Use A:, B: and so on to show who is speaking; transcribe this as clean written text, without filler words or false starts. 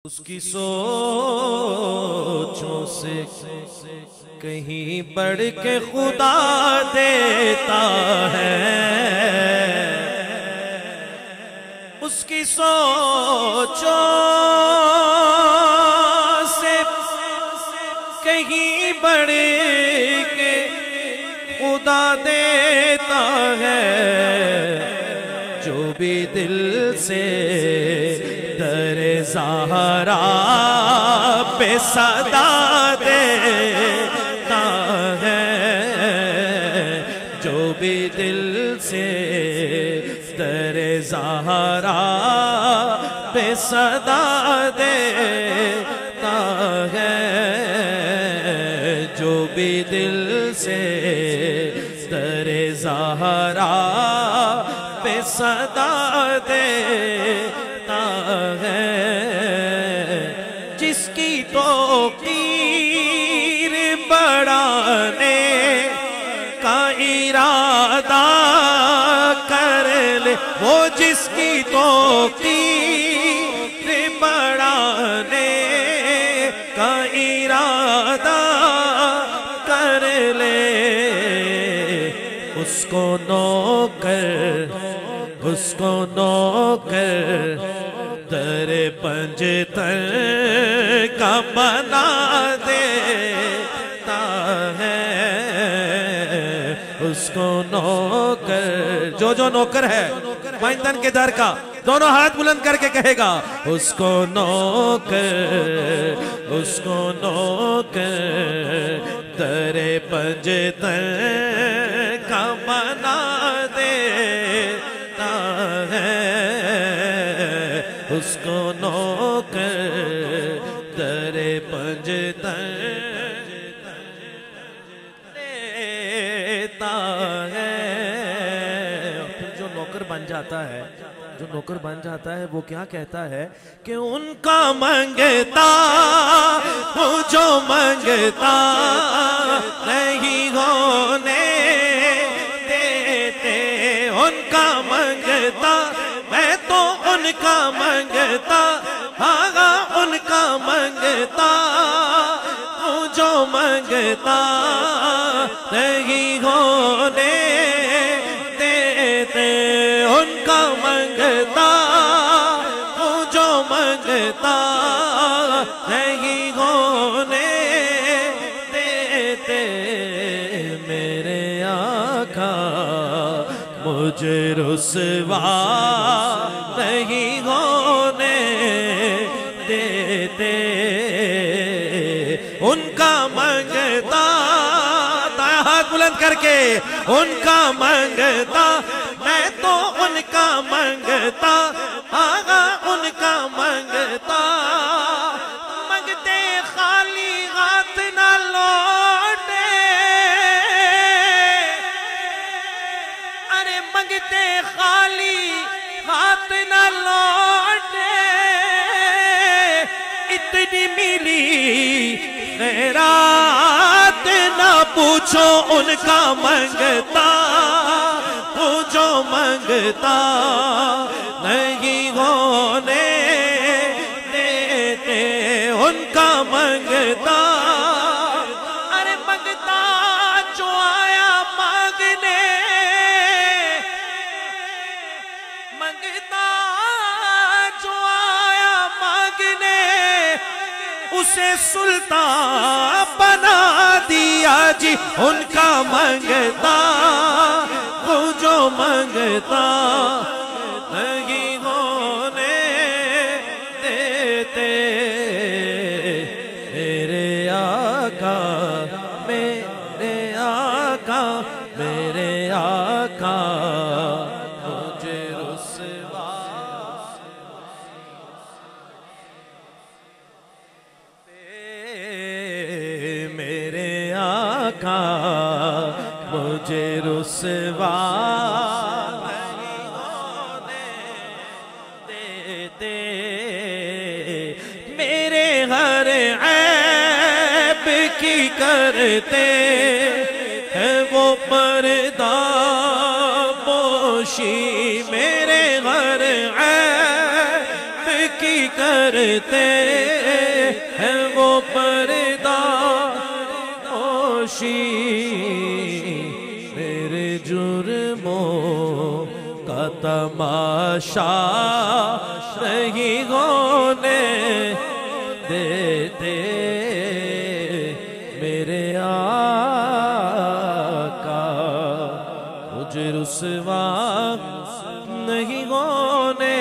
A: اس کی سوچوں سے کہیں بڑھ کے خدا دیتا ہے، اس کی سوچوں سے کہیں بڑھ کے خدا دیتا ہے، جو بھی دل سے در زہرا پہ صدا دیتا ہے، جو بھی دل سے در زہرا پہ صدا دیتا ہے، جو بھی دل سے در زہرا پہ صدا دیتا ہے، جس کی توقیر بڑھانے کا ارادہ کر لے، وہ جس کی توقیر بڑھانے کا ارادہ کر لے، اس کو نوکر در پنجتن کا بنا دیتا ہے، اس کو نوکر جو نوکر ہے پنجتن کے در کا دونوں ہاتھ بلند کر کے کہے گا، اس کو نوکر در پنجتن کا بنا دیتا ہے، اس کو نوکر در پنجتن دیتا ہے۔ پھر جو نوکر بن جاتا ہے وہ کیا کہتا ہے کہ ان کا منگتا ہوں جو منگتا نہیں ہونے دیتے، ان کا منگتا میں تو ان کا منگتا، ہاں ان کا منگتا ہوں جو منگتا نہیں ہونے دیتے، ان کا منگتا ہوں جو منگتا نہیں ہونے دیتے، میرے آقا مجھے رسوا نہیں ہونے دیتے، ان کا منگتا دائیں ہاتھ بلند کر کے، ان کا منگتا میں تو ان کا منگتا، آگا ان کا منگتا، منگتے خالی ہاتھ نہ لوٹے، ارے منگتے خالی ہاتھ نہ لوٹے، اتنی ملی خیرات نہ پوچھو ان کا منگتا، وہ جو منگتا نہیں ہونے دیتے، ان کا منگتا، ارے منگتا جو آیا مانگنے، منگتا جو آیا مانگنے، اسے سلطان بنا دیا جی، ان کا منگتا وہ جو منگتا نہیں ہونے دیتے، میرے آقا میرے آقا میرے آقا مجھے رسوا میرے آقا مجھے رسوا نہیں ہونے دیتے، میرے ہر عیب کی کرتے ہیں وہ پردہ پوشی، میرے ہر عیب کی کرتے ہیں وہ پردہ پوشی، میرے جرموں کا تماشا نہیں ہونے دیتے، میرے آقا مجھے رسوا نہیں ہونے